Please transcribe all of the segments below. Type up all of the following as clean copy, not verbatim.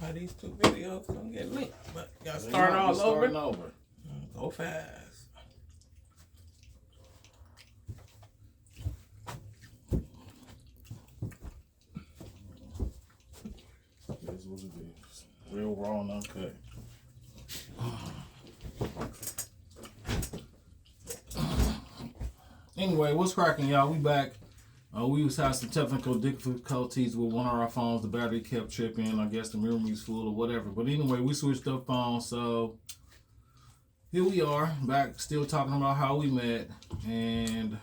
how these two videos gonna get linked, but y'all start all over. Go fast. Here's what it is. Real raw and uncut. Anyway, what's cracking, y'all? We back. We was having some technical difficulties with one of our phones. The battery kept tripping. I guess the memory's full or whatever. But anyway, we switched up phones. So here we are, back still talking about how we met. And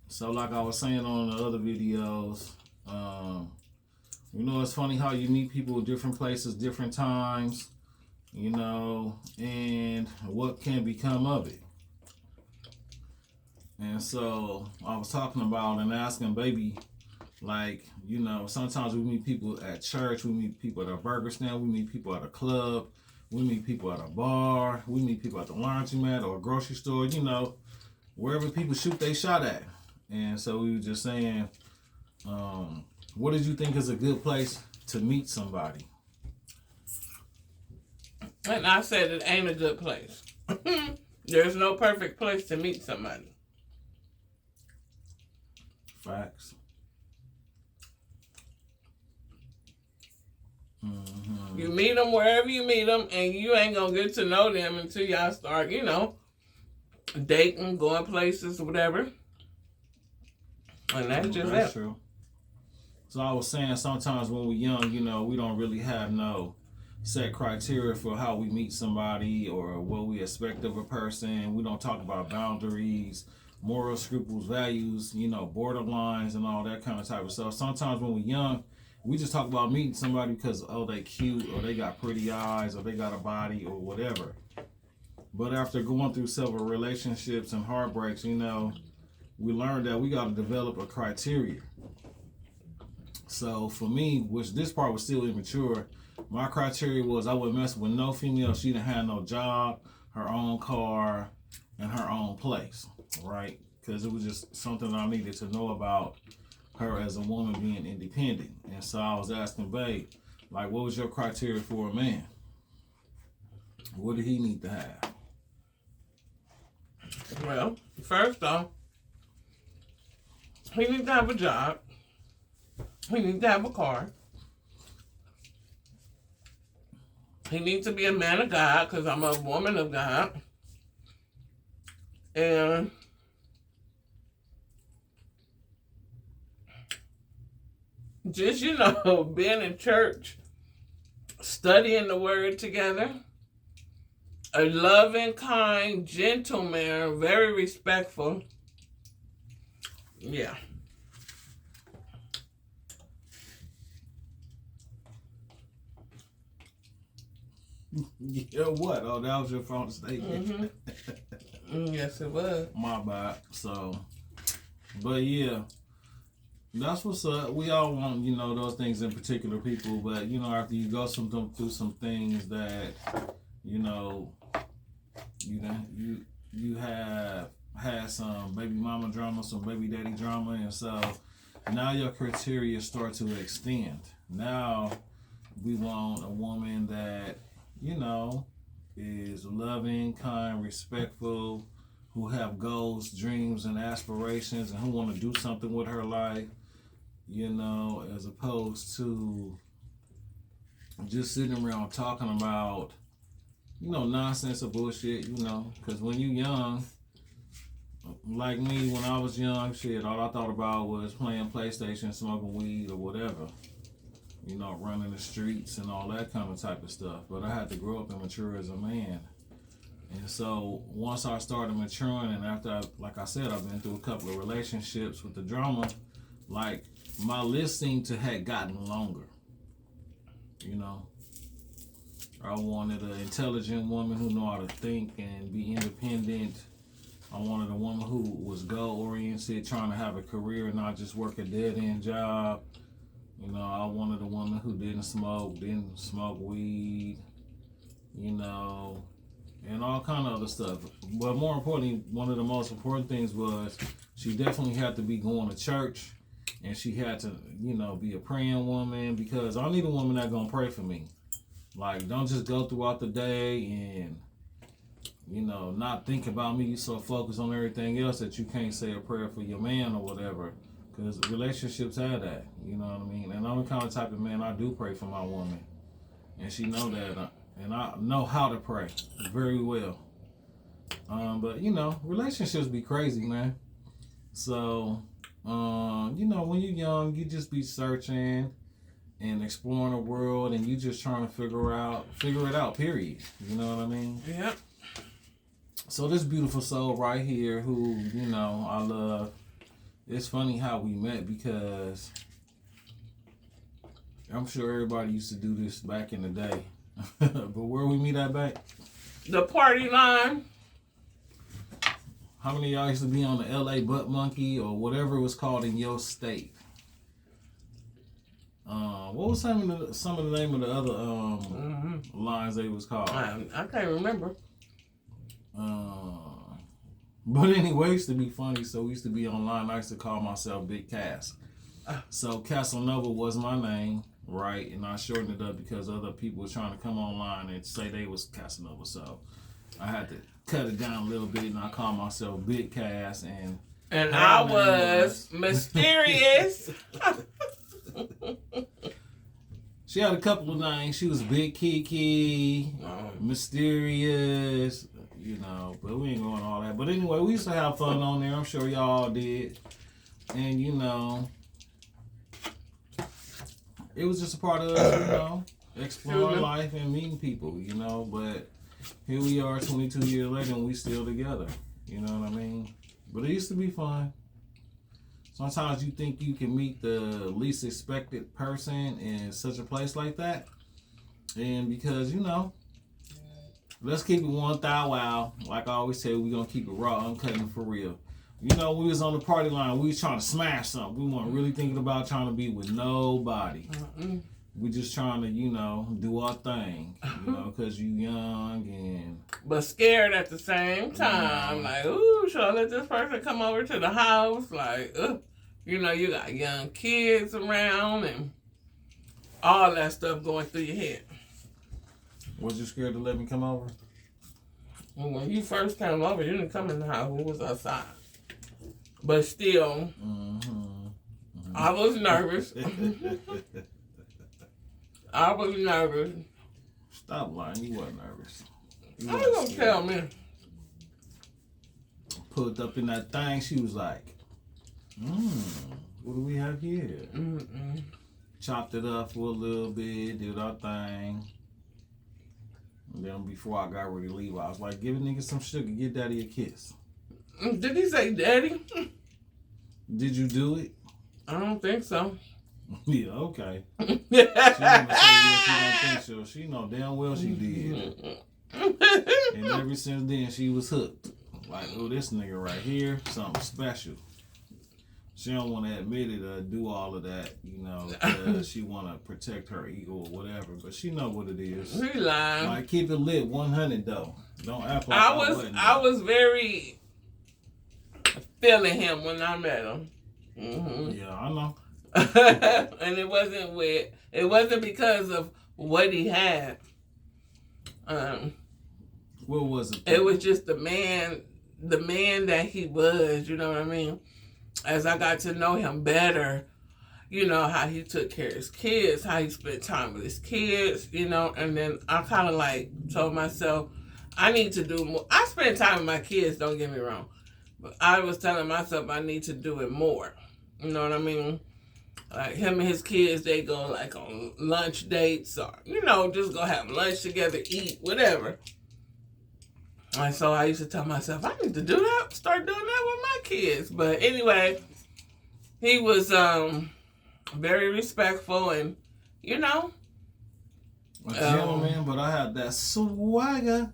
so like I was saying on the other videos, you know, it's funny how you meet people at different places, different times, you know, and what can become of it. And so I was talking about and asking baby, like, you know, sometimes we meet people at church, we meet people at a burger stand, we meet people at a club, we meet people at a bar, we meet people at the laundromat or a grocery store, you know, wherever people shoot they shot at. And so we were just saying, what did you think is a good place to meet somebody? And I said it ain't a good place. There's no perfect place to meet somebody. Facts. You meet them wherever you meet them, and you ain't gonna get to know them until y'all start, you know, dating, going places, whatever. And that's just That's it. true. So I was saying sometimes when we're young, you know, we don't really have no set criteria for how we meet somebody or what we expect of a person. We don't talk about boundaries, moral scruples, values, you know, borderlines and all that kind of type of stuff. Sometimes when we're young, we just talk about meeting somebody because, oh, they cute or they got pretty eyes or they got a body or whatever. But after going through several relationships and heartbreaks, you know, we learned that we got to develop a criteria. So for me, which this part was still immature, my criteria was I wouldn't mess with no female. She didn't have no job, her own car, and her own place, right? Because it was just something I needed to know about her as a woman being independent. And so I was asking babe, like, what was your criteria for a man? What did he need to have? Well, first off, he needs to have a job. He needs to have a car. He needs to be a man of God, because I'm a woman of God. And just, you know, being in church, studying the word together, a loving, kind, gentle man, very respectful. Yeah. Yeah, what? Oh, that was your phone statement. Yes, it was. My bad. So, but yeah, that's what's up. We all want, you know, those things in particular people, but you know, after you go through some things that, you know, you have had some baby mama drama, some baby daddy drama, and so now your criteria start to extend. Now we want a woman that, you know, is loving, kind, respectful, who have goals, dreams, and aspirations, and who want to do something with her life, you know, as opposed to just sitting around talking about, you know, nonsense or bullshit, you know, because when you young, like me, when I was young, shit, all I thought about was playing PlayStation, smoking weed, or whatever. You know, running the streets and all that kind of type of stuff. But I had to grow up and mature as a man. And so once I started maturing, and after, like I said, I've been through a couple of relationships with the drama, like my list seemed to have gotten longer. You know, I wanted an intelligent woman who know how to think and be independent. I wanted a woman who was goal-oriented, trying to have a career and not just work a dead-end job. You know, I wanted a woman who didn't smoke weed, you know, and all kind of other stuff. But more importantly, one of the most important things was she definitely had to be going to church And she had to, be a praying woman, because I need a woman that's going to pray for me. Like, don't just go throughout the day and, not think about me. You so focused on everything else that you can't say a prayer for your man or whatever. Because relationships have that, you know what I mean? And I'm the kind of type of man, I do pray for my woman. And she know that, and I know how to pray very well. But, relationships be crazy, man. So, when you're young, you just be searching and exploring the world, and you just trying to figure it out, period. You know what I mean? Yep. So this beautiful soul right here who, I love, it's funny how we met, because I'm sure everybody used to do this back in the day. But where we meet at back? The party line. How many of y'all used to be on the LA Butt Monkey or whatever it was called in your state? What was some of the name of the other lines they was called? I can't remember. But anyway, it used to be funny. So we used to be online. I used to call myself Big Cass. So Casanova was my name, right? And I shortened it up because other people were trying to come online and say they was Casanova. So I had to cut it down a little bit, and I called myself Big Cass. And I was Mysterious. She had a couple of names. She was Big Kiki, Mysterious, but we ain't going all that. But anyway, we used to have fun on there. I'm sure y'all did. And, it was just a part of us, exploring life and meeting people, But here we are 22 years later, and we still together. You know what I mean? But it used to be fun. Sometimes you think you can meet the least expected person in such a place like that. And because, let's keep it 1,000 wow. Like I always say, we're going to keep it raw, uncut, and for real. When we was on the party line, we was trying to smash something. We weren't really thinking about trying to be with nobody. We just trying to, do our thing, because you young and... But scared at the same time. Like, ooh, should I let this person come over to the house? Like, you got young kids around and all that stuff going through your head. Was you scared to let me come over? Well, when you first came over, you didn't come in the house. We was outside. But still, I was nervous. I was nervous. Stop lying. You weren't nervous. How you gonna tell me? Pulled up in that thing. She was like, what do we have here? Chopped it up for a little bit. Did our thing. And then before I got ready to leave, I was like, give a nigga some sugar. Give daddy a kiss. Did he say daddy? Did you do it? I don't think so. Yeah, okay. She never said yes, she don't think so. She know damn well she did. And ever since then, she was hooked. Like, oh, this nigga right here, something special. She don't want to admit it or do all of that, because she want to protect her ego or whatever. But she know what it is. He lying. Like, keep it lit, 100 though. Don't act like I was very feeling him when I met him. Yeah, I know. And it wasn't because of what he had. What was it? It was just the man that he was, you know what I mean? As I got to know him better, how he took care of his kids, how he spent time with his kids, and then I kind of told myself, I need to do more. I spend time with my kids, don't get me wrong. But I was telling myself I need to do it more. You know what I mean? Like him and his kids, they go on lunch dates or, just go have lunch together, eat, whatever. And so I used to tell myself, I need to do that, start doing that with my kids. But anyway, he was very respectful and, a gentleman, but I had that swagger.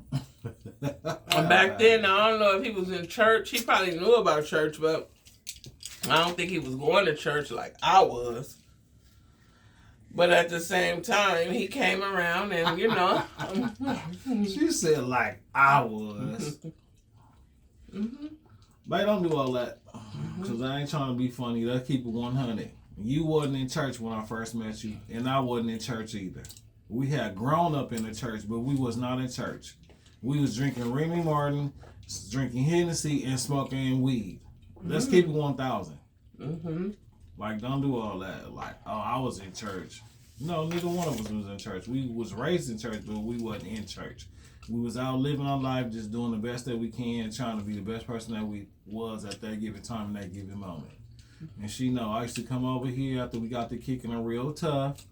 Back then, I don't know if he was in church. He probably knew about church, but I don't think he was going to church like I was. But at the same time, he came around and, She said like I was. But don't do all that. Because I ain't trying to be funny. Let's keep it 100. You wasn't in church when I first met you, and I wasn't in church either. We had grown up in the church, but we was not in church. We was drinking Remy Martin, drinking Hennessy, and smoking weed. Let's keep it 1,000. Mm-hmm. Like, don't do all that. Like, oh, I was in church. No, neither one of us was in church. We was raised in church, but we wasn't in church. We was out living our life, just doing the best that we can, trying to be the best person that we was at that given time and that given moment. And she know I used to come over here after we got to kicking her real tough.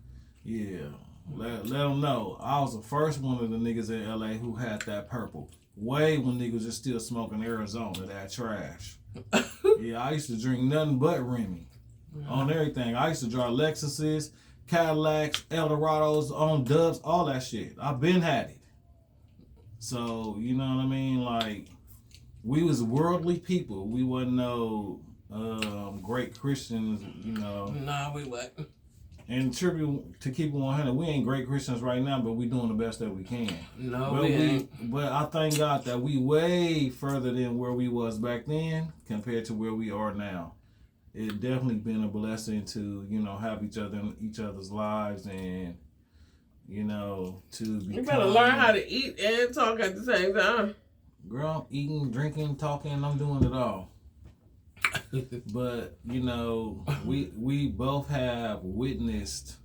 Yeah, let them know I was the first one of the niggas in LA who had that purple. Way when niggas was still smoking Arizona, that trash. Yeah, I used to drink nothing but Remy on everything. I used to drive Lexuses, Cadillacs, Eldorados, on Dubs, all that shit. I've been had it. So, you know what I mean? Like, we was worldly people. We wasn't no great Christians, you know. Nah, we wasn't. And tribute to keep it 100, we ain't great Christians right now, but we doing the best that we can. No, but we ain't. But I thank God that we way further than where we was back then compared to where we are now. It definitely been a blessing to, you know, have each other in each other's lives and, you know, to become... You better learn how to eat and talk at the same time. Girl, I'm eating, drinking, talking, I'm doing it all. But, you know, we both have witnessed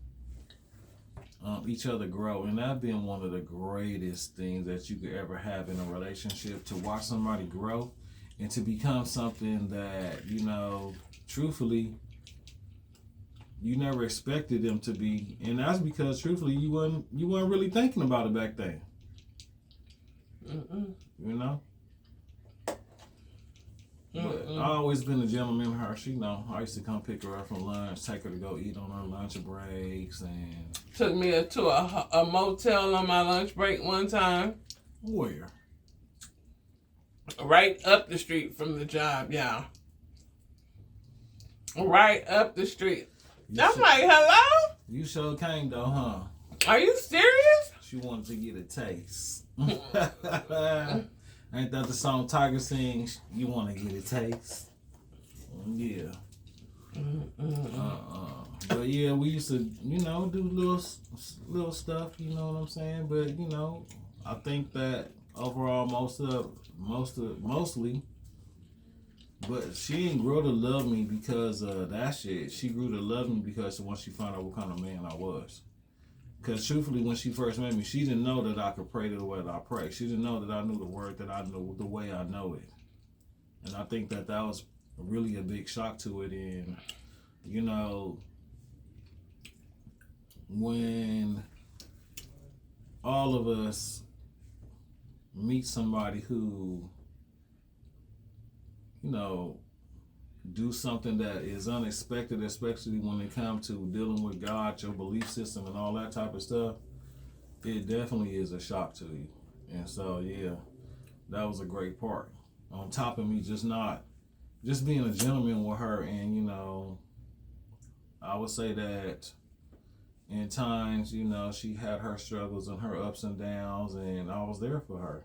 each other grow, and that's been one of the greatest things that you could ever have in a relationship, to watch somebody grow and to become something that, you know, truthfully, you never expected them to be. And that's because, truthfully, you weren't really thinking about it back then. Mm-mm. You know? But I always been a gentleman. Her, she know. I used to come pick her up from lunch, take her to go eat on her lunch breaks, and took me to a motel on my lunch break one time. Where? Right up the street from the job, y'all. Right up the street. I'm like, hello? You sure came though, huh? Are you serious? She wanted to get a taste. Ain't that the song Tiger sings? You want to get a taste? Yeah. But yeah, we used to, you know, do little stuff. You know what I'm saying? But you know, I think that overall, mostly. But she didn't grow to love me because of that shit. She grew to love me because once she found out what kind of man I was. Because truthfully, when she first met me, she didn't know that I could pray the way that I pray. She didn't know that I knew the word that I knew the way I know it. And I think that was really a big shock to it. And, you know, when all of us meet somebody who, you know, do something that is unexpected, especially when it comes to dealing with God, your belief system, and all that type of stuff, it definitely is a shock to you. And so, yeah, that was a great part. On top of me just being a gentleman with her, and, you know, I would say that in times, you know, she had her struggles and her ups and downs, and I was there for her.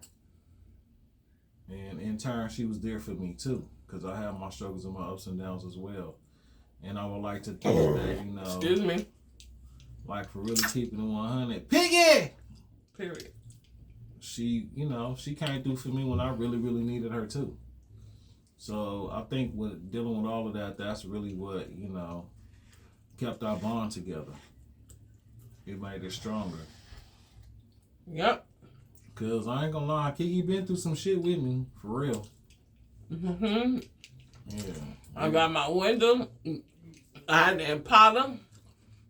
And in turn, she was there for me too, because I have my struggles and my ups and downs as well. And I would like to think that, you know, excuse me, like, for really keeping it 100, Piggy! Period. She, you know, she came through for me when I really, really needed her too. So I think with dealing with all of that, that's really what, you know, kept our bond together. It made it stronger. Yep. Cause I ain't gonna lie, Kiki been through some shit with me, for real. Mm-hmm. Yeah. I got my window. I had the Impala.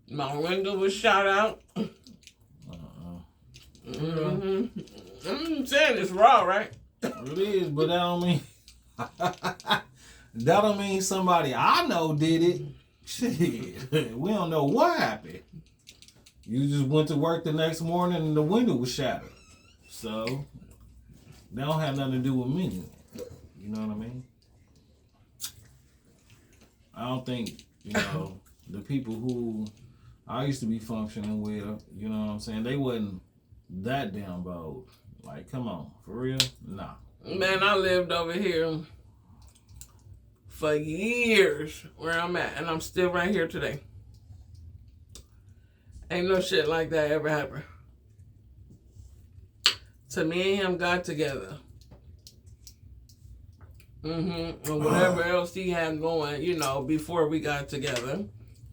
My window was shot out. Mm-hmm. I'm saying it's raw, right? It is, but that don't mean that don't mean somebody I know did it. Shit, we don't know what happened. You just went to work the next morning and the window was shattered. So, that don't have nothing to do with me. You know what I mean? I don't think, you know, the people who I used to be functioning with, you know what I'm saying, they wasn't that damn bold. Like, come on, for real? Nah. Man, I lived over here for years where I'm at, and I'm still right here today. Ain't no shit like that ever happened. So me and him got together. And whatever else he had going, you know, before we got together.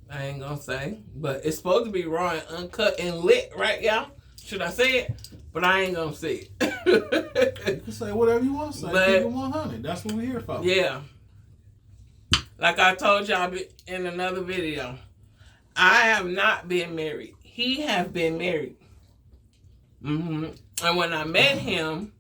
I ain't gonna say. But it's supposed to be raw and uncut and lit, right, y'all? Should I say it? But I ain't gonna say it. You can say whatever you want to say. Keep it 100. That's what we're here for. Yeah. Like I told y'all in another video, I have not been married. He have been married. And when I met him,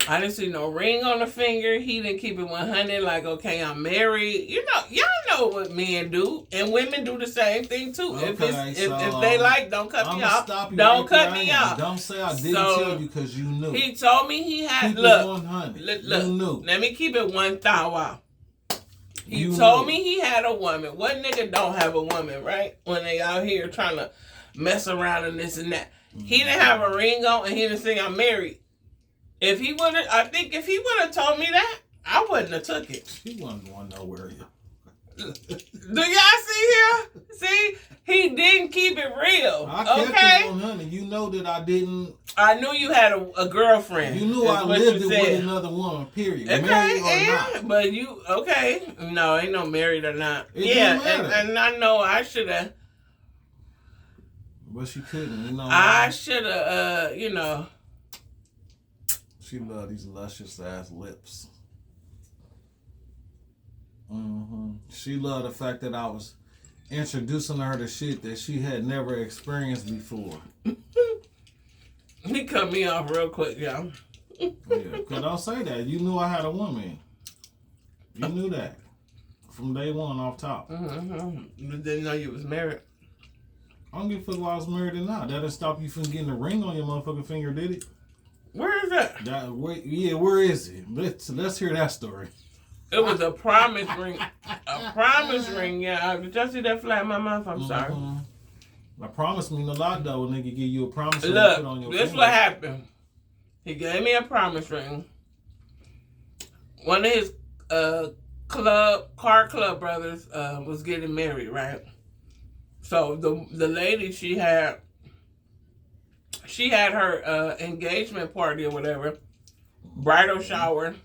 I didn't see no ring on the finger. He didn't keep it 100 like, okay, I'm married. You know, y'all know what men do. And women do the same thing too. Okay, if they like, don't cut me off. Don't cut me off. Don't say I didn't tell you because you knew. He told me he had, keep look, it 100. Look, you knew. Let me keep it 1,000. He told me he had a woman. What nigga don't have a woman, right? When they out here trying to mess around and this and that. He didn't have a ring on and he didn't say I'm married. If he would have, I think if he would have told me that, I wouldn't have took it. He wasn't going nowhere. Do y'all see here? See? He didn't keep it real. I kept it 100. You know that I didn't. I knew you had a girlfriend. You knew I lived it with another woman, period. Okay, married or not. But you, okay. No, ain't no married or not. It and I know I should have. But she couldn't, you know. I should have, you know. She loved these luscious ass lips. She loved the fact that I was introducing her to shit that she had never experienced before. He cut me off real quick, y'all. Yeah, cause don't say that. You knew I had a woman. You knew that from day one off top. You didn't know you was married. I don't give a fuck if I was married or not. That didn't stop you from getting a ring on your motherfucking finger, did it? Where is that? Where is it? Let's hear that story. It was a promise ring. A promise ring, yeah. Did y'all see that fly in my mouth? I'm sorry. A promise mean a lot though. When they give you a promise ring Look, put on your this finger. what happened. He gave me a promise ring. One of his car club brothers was getting married, right? So the lady she had her engagement party or whatever, bridal shower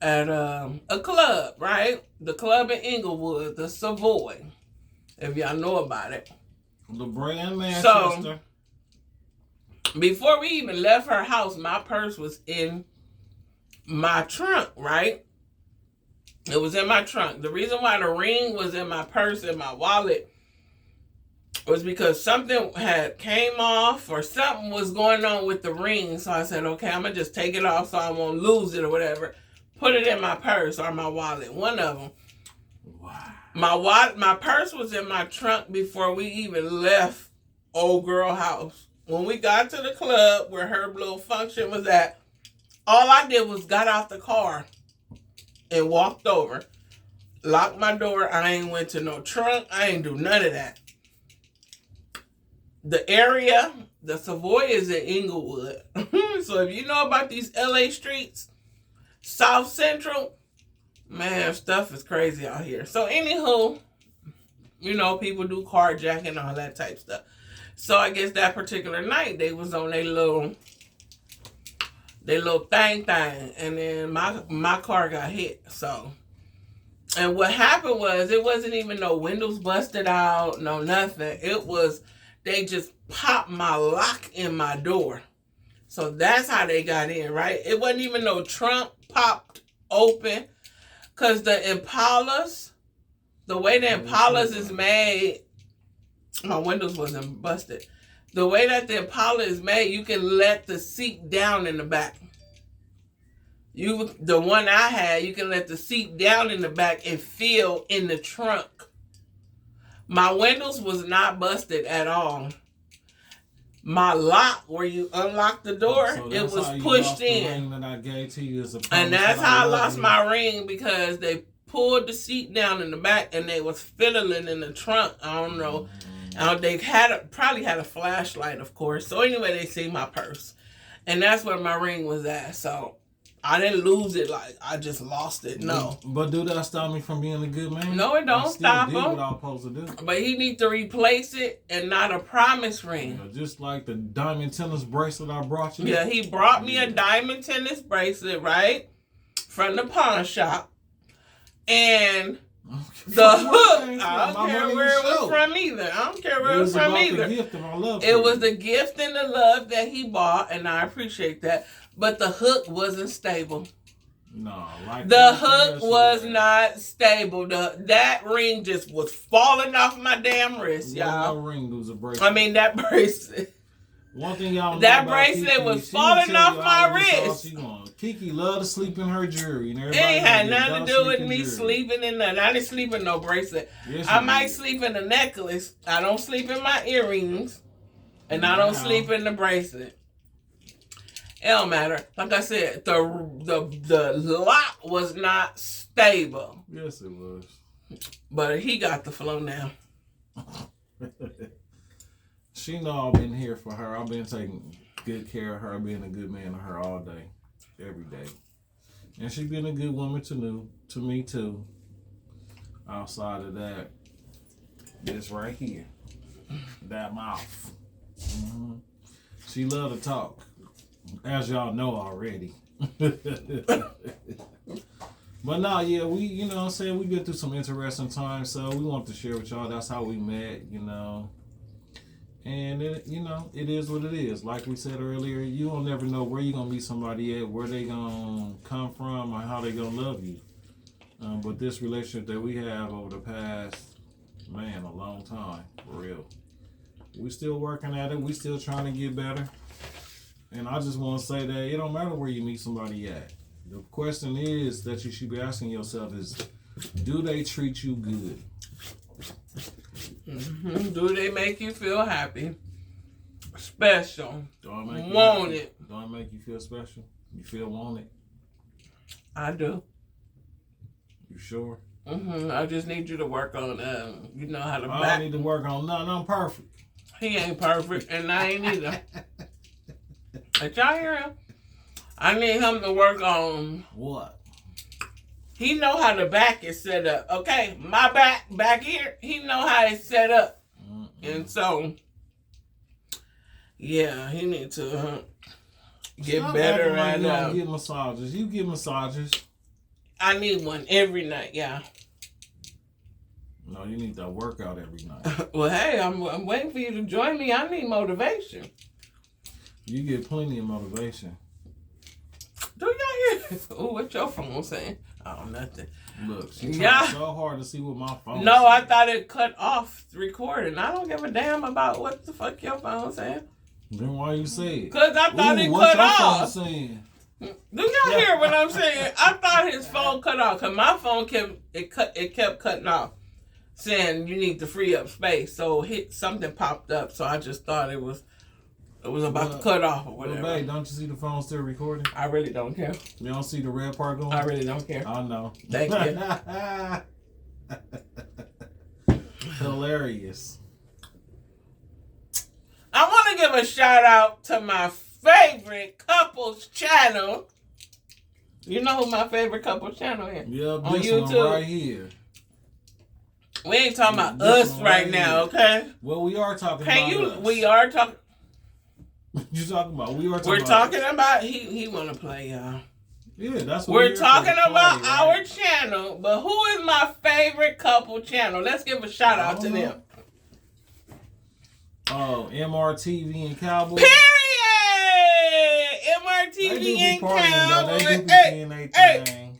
at a club, right? The club in Inglewood, the Savoy, if y'all know about it. The brand Manchester. So, before we even left her house, my purse was in my trunk, right? It was in my trunk. The reason why the ring was in my purse and my wallet was because something had came off or something was going on with the ring. So I said, okay, I'm going to just take it off so I won't lose it or whatever. Put it in my purse or my wallet. One of them. Wow. My purse was in my trunk before we even left old girl house. When we got to the club where her little function was at, all I did was got out the car and walked over. Locked my door. I ain't went to no trunk. I ain't do none of that. The area, the Savoy is in Inglewood. So if you know about these LA streets, South Central, man, stuff is crazy out here. So anywho, you know, people do carjacking and all that type stuff. So I guess that particular night, they was on their little thing, and then my car got hit. So, and what happened was, it wasn't even no windows busted out, no nothing. It was, they just popped my lock in my door. So that's how they got in, right? It wasn't even no trunk popped open. Because the Impalas, the way the Impalas is made, my windows wasn't busted. The way that the Impala is made, you can let the seat down in the back. The one I had, you can let the seat down in the back and feel in the trunk. My windows was not busted at all. My lock, where you unlock the door, so it was pushed in. That I gave to you as a and that's how I lost my ring, because they pulled the seat down in the back and they was fiddling in the trunk. I don't know. They probably had a flashlight, of course. So anyway, they see my purse. And that's where my ring was at. So I didn't lose it like I just lost it. No. But do that stop me from being a good man? No, it don't stop him. What I'm supposed to do. But he needs to replace it and not a promise ring. Just like the diamond tennis bracelet I brought you. Yeah, he brought me a diamond tennis bracelet, right? From the pawn shop. And the hook, I don't care where it was from either. I don't care where it was from either. It was the gift and the love that he bought, and I appreciate that. But the hook wasn't stable. No, the hook was not stable. That ring just was falling off my damn wrist, y'all. That ring was a bracelet. I mean, that bracelet. One thing y'all know that about bracelet Kiki, was falling off my wrist. Kiki loved to sleep in her jewelry. And it ain't had nothing to do with me sleeping in nothing. I didn't sleep in no bracelet. Yes, I might sleep in a necklace. I don't sleep in my earrings. And I don't sleep in the bracelet. It don't matter. Like I said, the lock was not stable. Yes, it was. But he got the flow now. She know I've been here for her. I've been taking good care of her, being a good man to her all day, every day. And she been a good woman to me too. Outside of that, this right here, that mouth. Mm-hmm. She love to talk, as y'all know already. But no, yeah, we, you know what I'm saying, we've been through some interesting times, so we want to share with y'all. That's how we met, you know. And, it, you know, it is what it is. Like we said earlier, you don't never know where you're going to meet somebody at, where they going to come from, or how they going to love you. But this relationship that we have over the past, man, a long time, for real. We still working at it. We still trying to get better. And I just want to say that it don't matter where you meet somebody at. The question is that you should be asking yourself is, do they treat you good? Mm-hmm. Do they make you feel happy? Special? Wanted? Do I make you feel special? You feel wanted? I do. You sure? Mm-hmm. I just need you to work on, you know how to back. I need to work on nothing. I'm perfect. He ain't perfect, and I ain't either. Did y'all hear him? I need him to work on... What? He know how the back is set up. Okay, my back here, he know how it's set up. And so, yeah, he need to get better at... You don't get massages. You get massages. I need one every night, yeah. No, you need that workout every night. Well, hey, I'm waiting for you to join me. I need motivation. You get plenty of motivation. Do y'all hear? Oh, what your phone saying? Oh, nothing. Look, she tried so hard to see what my phone No, saying. I thought it cut off recording. I don't give a damn about what the fuck your phone saying. Then why you say it? Because I thought it cut off. Saying? Do y'all hear what I'm saying? I thought his phone cut off because my phone kept cutting off, saying you need to free up space. So something popped up. So I just thought it was about to cut off or whatever. But babe, don't you see the phone still recording? I really don't care. You don't see the red part going? I really don't care. I know. Thank you. Hilarious. I want to give a shout out to my favorite couples channel. You know who my favorite couples channel is? Yeah, on this YouTube. One right here. We ain't talking about us right now, okay? Well, we are talking about us. We are talking. You talking about? We're talking about. He want to play, y'all. Yeah, that's what we're talking about. Play, our right? channel. But who is my favorite couple channel? Let's give a shout out to them. Oh, MRTV and Cowboy. Period. MRTV and Cowboy. They do be doing their thing.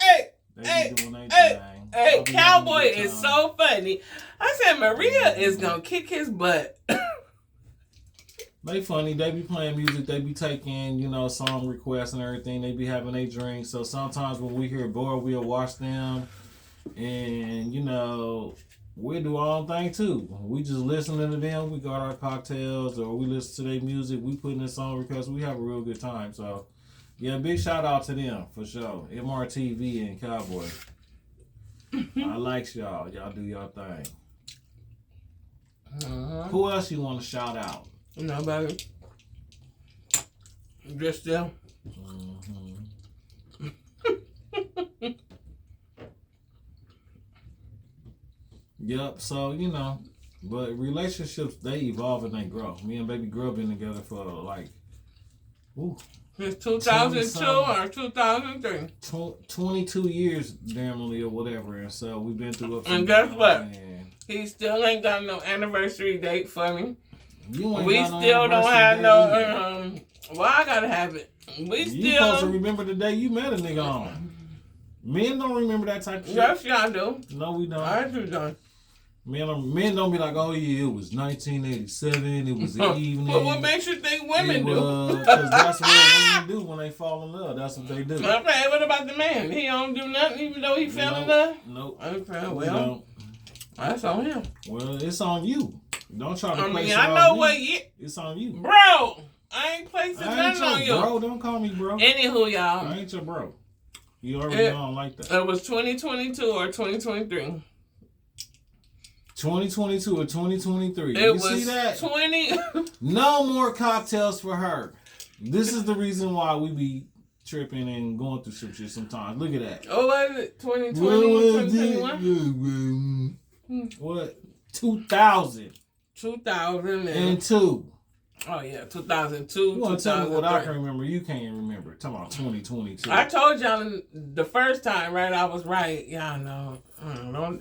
They be doing their thing. Hey, Cowboy is so funny. I said Maria is gonna kick his butt. They funny. They be playing music. They be taking, you know, song requests and everything. They be having their drinks. So sometimes when we hear bored, we'll watch them. And, you know, we do our own thing too. We just listening to them. We got our cocktails or we listen to their music. We put in a song request. We have a real good time. So, yeah, big shout out to them for sure. MRTV and Cowboy. I like y'all. Y'all do your thing. Who else you want to shout out? No, baby. Just them. Yep. So you know, but relationships they evolve and they grow. Me and baby girl been together for like, ooh, Since 2002 or 2003. 22 years, damnly or whatever, and so we've been through ups And guess what? He still ain't got no anniversary date for me. We still don't have no. Well, I gotta have it. You supposed to remember the day you met a nigga on. Men don't remember that type of shit. Yes, y'all do. No, we don't. I do don't. Men don't be like, oh yeah, it was 1987. It was the evening. But what makes you think women do? Because that's what women do when they fall in love. That's what they do. Okay, what about the man? He don't do nothing even though he fell in love? Nope. Okay, well, that's on him. Well, it's on you. Don't try to place it I on know me. what It's on you. Bro, I ain't placing nothing on you. Bro, don't call me bro. Anywho, y'all. I ain't your bro. You already know I don't like that. It was 2022 or 2023. 2022 or 2023. It you was see that? 20. No more cocktails for her. This is the reason why we be tripping and going through some shit sometimes. Look at that. Oh, was it 2020, 2021? What? 2000. 2002. Oh, yeah, 2002, You want to tell me what I 2003. can remember? You can't remember. Talking about 2022. I told y'all the first time, right? I was right. Y'all know.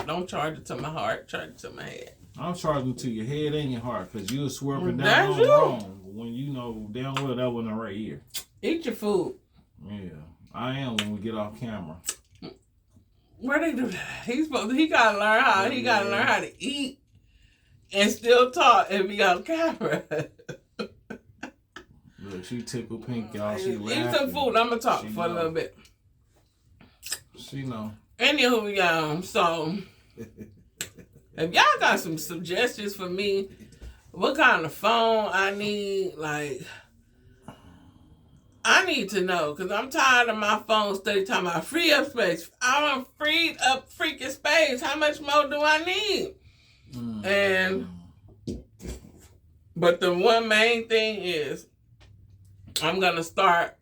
Don't charge it to my heart. Charge it to my head. I'm charging to your head and your heart because you were swerving down That's on you. wrong when you know damn well that wasn't the right ear. Eat your food. Yeah, I am when we get off camera. Where they do that? He gotta learn how. He gotta learn how to eat and still talk and be on camera. Look, she tickled pink, y'all. She laughing. Eat some food. I'm gonna talk for a little bit. She know. Anywho, y'all. So, if y'all got some suggestions for me, what kind of phone I need, like, I need to know because I'm tired of my phone steady talking about free up space. I want freed up freaking space. How much more do I need? But the one main thing is I'm going to start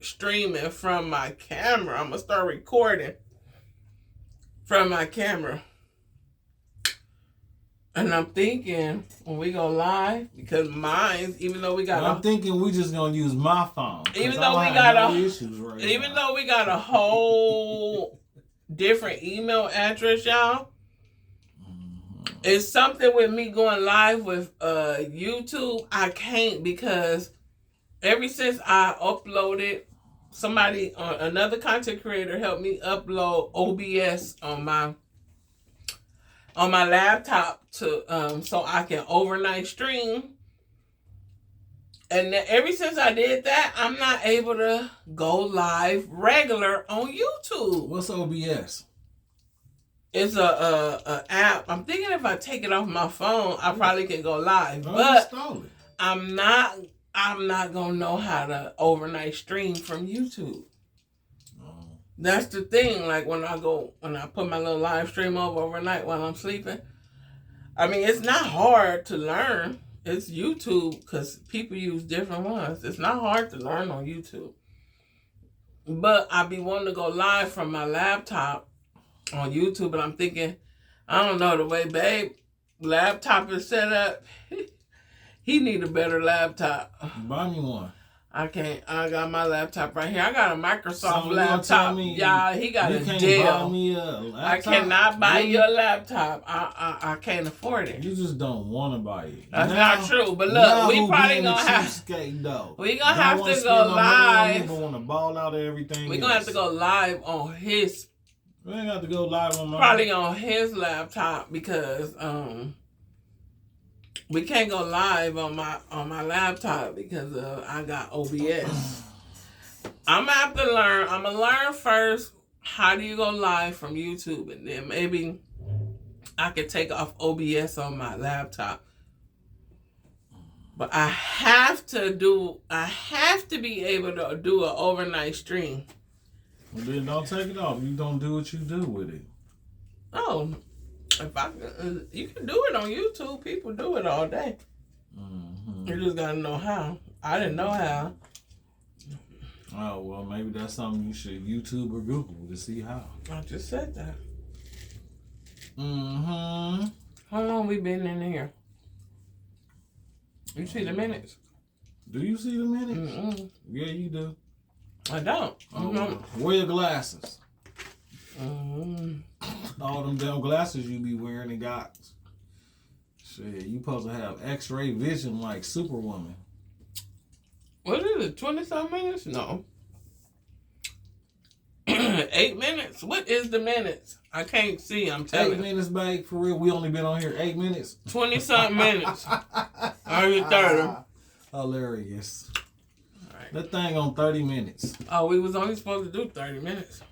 streaming from my camera. I'm going to start recording from my camera. And I'm thinking when we go live, because mine, even though we got I'm thinking we just going to use my phone. Even though we got though we got a whole different email address, y'all. It's something with me going live with YouTube. I can't because ever since I uploaded, another content creator helped me upload OBS on my laptop to so I can overnight stream. And ever since I did that, I'm not able to go live regular on YouTube. What's OBS? It's a app. I'm thinking if I take it off my phone, I probably can go live. But I'm not gonna know how to overnight stream from YouTube. That's the thing. Like when I put my little live stream over overnight while I'm sleeping. I mean, it's not hard to learn. It's YouTube because people use different ones. It's not hard to learn on YouTube. But I be wanting to go live from my laptop on YouTube, and I'm thinking, I don't know, the way Babe laptop is set up, he need a better laptop. Buy me one. I can't. I got my laptop right here. I got a Microsoft laptop. Yeah, he got a Dell. Dell. Buy me a laptop? I cannot buy you a laptop. I can't afford it. You just don't want to buy it. That's not true. But look, we probably gonna have. We gonna have to go live. We want to ball out of everything. We gonna have to go live on his. We ain't got to go live on mine. Probably on his laptop because we can't go live on my laptop because I got OBS. I'm gonna have to learn. I'm gonna learn first how do you go live from YouTube, and then maybe I could take off OBS on my laptop. But I have to be able to do an overnight stream. Well, then don't take it off. You don't do what you do with it. Oh, you can do it on YouTube. People do it all day. Mm-hmm. You just gotta know how. I didn't know how. Oh, well, maybe that's something you should YouTube or Google to see how. I just said that. Mm-hmm. How long we been in here? You see the minutes? Do you see the minutes? Mm-mm. Yeah, you do. I don't. Wear your glasses. Mm-hmm. All them damn glasses you be wearing and got. Shit, you supposed to have X-ray vision like Superwoman. What is it? 20-some minutes? No. 8 minutes? What is the minutes? I can't see. I'm telling 8 minutes, babe. For real, we only been on here 8 minutes. 20-something minutes. Are you 30? Hilarious. All right. That thing on 30 minutes. Oh, we was only supposed to do 30 minutes.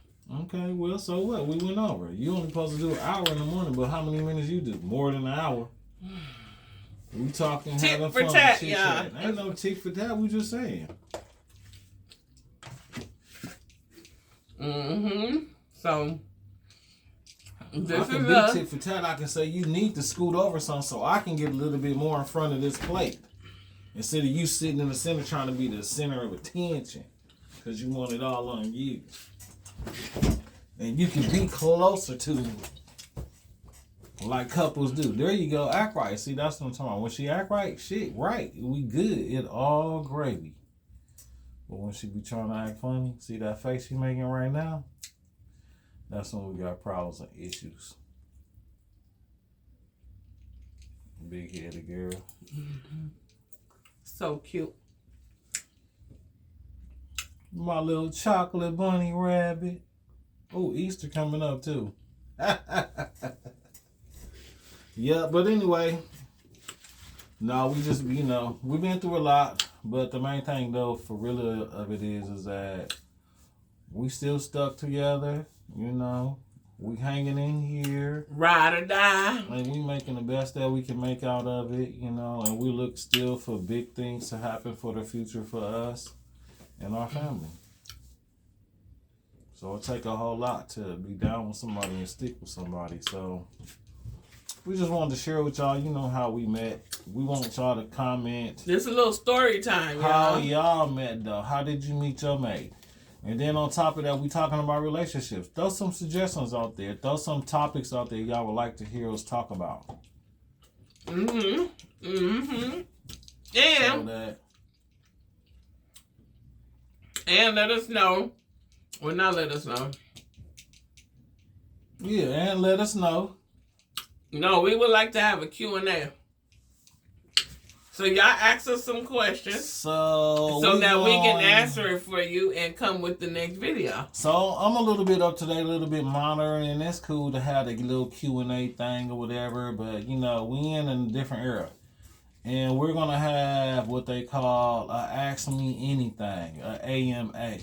Okay, well, so what? We went over. You only supposed to do an hour in the morning, but how many minutes you do? More than an hour. We talking, tick having for fun, tat, chit yeah. chat. Ain't no tick for tat. We just saying. Mm-hmm. So this I can is be tick for tat. I can say you need to scoot over some so I can get a little bit more in front of this plate instead of you sitting in the center trying to be the center of attention because you want it all on you. And you can be closer to me. Like couples do. There you go. Act right. See, that's what I'm talking about. When she act right, shit, right. We good. It all gravy. But when she be trying to act funny, see that face she making right now? That's when we got problems and issues. Big headed girl. Mm-hmm. So cute. My little chocolate bunny rabbit. Oh, Easter coming up too. Yeah, but anyway, no, we just, we've been through a lot, but the main thing though, for real of it is that we still stuck together, we hanging in here. Ride or die. And we making the best that we can make out of it, and we look still for big things to happen for the future for us and our family. So it take a whole lot to be down with somebody and stick with somebody, so we just wanted to share with y'all, how we met. We want y'all to comment. This is a little story time, y'all. How y'all met, though. How did you meet your mate? And then on top of that, we talking about relationships. Throw some suggestions out there. Throw some topics out there y'all would like to hear us talk about. Mm-hmm. Mm-hmm. And let us know. Well, not let us know. Yeah, and let us know. No, we would like to have a Q&A. So y'all ask us some questions. So that we can answer it for you and come with the next video. So I'm a little bit up to date, a little bit modern, and it's cool to have a little Q&A thing or whatever. But, we in a different era. And we're going to have what they call a Ask Me Anything, a AMA.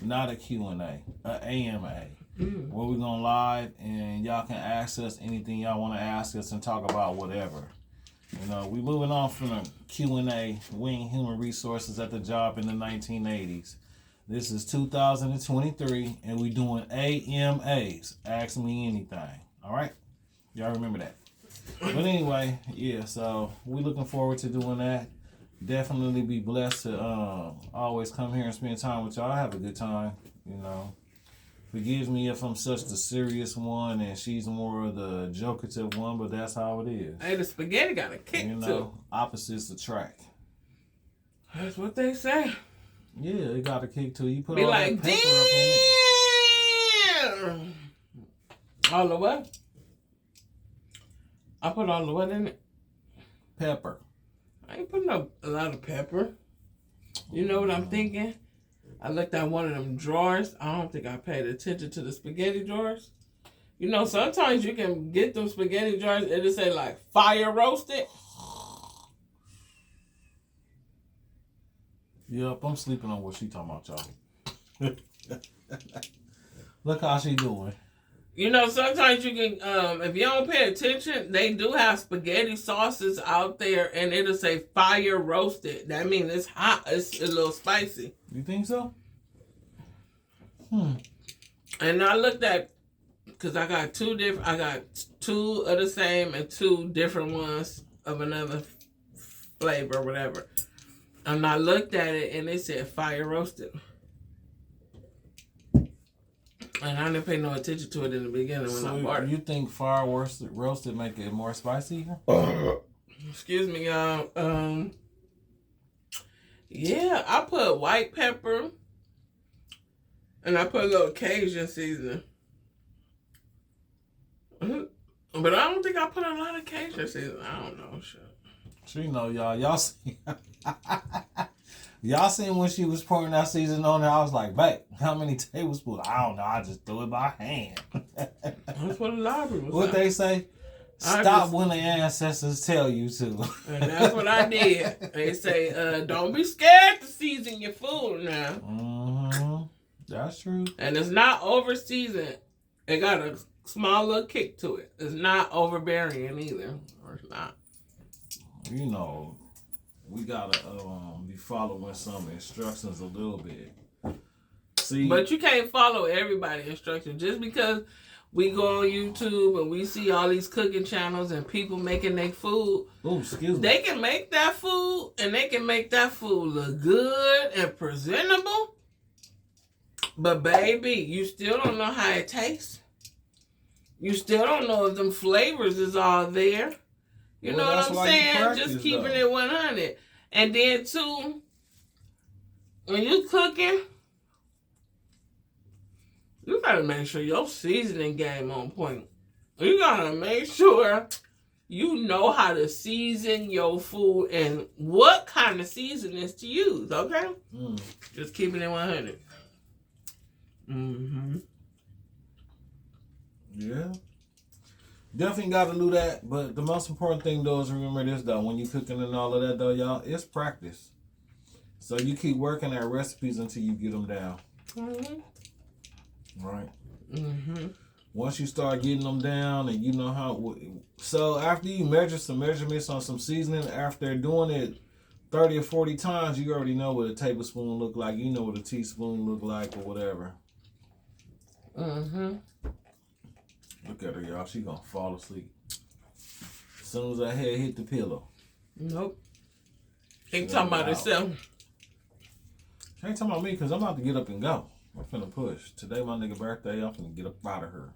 Not a Q&A, a AMA. Where we're going to live and y'all can ask us anything y'all want to ask us and talk about whatever. We moving on from the Q&A, wing human resources at the job in the 1980s. This is 2023 and we doing AMAs, Ask Me Anything. All right? Y'all remember that. But anyway, yeah, so we looking forward to doing that. Definitely be blessed to always come here and spend time with y'all. I have a good time, Forgive me if I'm such the serious one and she's more of the jokative one, but that's how it is. Hey, the spaghetti got a kick too. Opposites attract. That's what they say. Yeah, it got a kick too. You put be all like, that pepper up in it. All the what? I put all the what in it? Pepper. I ain't putting a lot of pepper. You know what I'm thinking? I looked at one of them drawers. I don't think I paid attention to the spaghetti drawers. Sometimes you can get them spaghetti jars. It'll say like fire roasted. Yep, I'm sleeping on what she talking about, y'all. Look how she doing. Sometimes you can, if you don't pay attention, they do have spaghetti sauces out there and it'll say fire roasted. That means it's hot. It's a little spicy. You think so? And I looked at, because I got two of the same and two different ones of another flavor or whatever. And I looked at it and it said fire roasted. And I didn't pay no attention to it in the beginning when I bought it. You think fire roasted make it more spicy? Excuse me, y'all. Yeah, I put white pepper and I put a little Cajun seasoning. But I don't think I put a lot of Cajun seasoning. I don't know, shit. So, you know, y'all see. Y'all seen when she was pouring that seasoning on there? I was like, babe, how many tablespoons? I don't know. I just threw it by hand. That's what the library was What like. They say? Stop when the ancestors tell you to. And that's what I did. They say, don't be scared to season your food now. Mm-hmm. That's true. And it's not over seasoned. It got a small little kick to it. It's not overbearing either. Or it's not. You know, we gotta be following some instructions a little bit. See, but you can't follow everybody's instructions just because we go on YouTube and we see all these cooking channels and people making their food. Oh, excuse me. They can make that food and they can make that food look good and presentable. But baby, you still don't know how it tastes. You still don't know if them flavors is all there. You know what I'm saying? Practice, just keeping it 100. And then too, when you cooking, you gotta make sure your seasoning game on point. You gotta make sure you know how to season your food and what kind of seasonings to use, okay? Just keeping it 100. Mm-hmm. Yeah. Definitely got to do that. But the most important thing, though, is remember this, though. When you cooking and all of that, though, y'all, it's practice. So you keep working at recipes until you get them down. Mm-hmm. Right? Mm-hmm. Once you start getting them down and you know how... So after you measure some measurements on some seasoning, after doing it 30 or 40 times, you already know what a tablespoon look like. You know what a teaspoon look like or whatever. Mm-hmm. Look at her, y'all. She gonna fall asleep. As soon as her head hit the pillow. Nope. Ain't talking about herself. She ain't talking about me because I'm about to get up and go. I'm finna push. Today my nigga birthday. I'm finna get up out of her.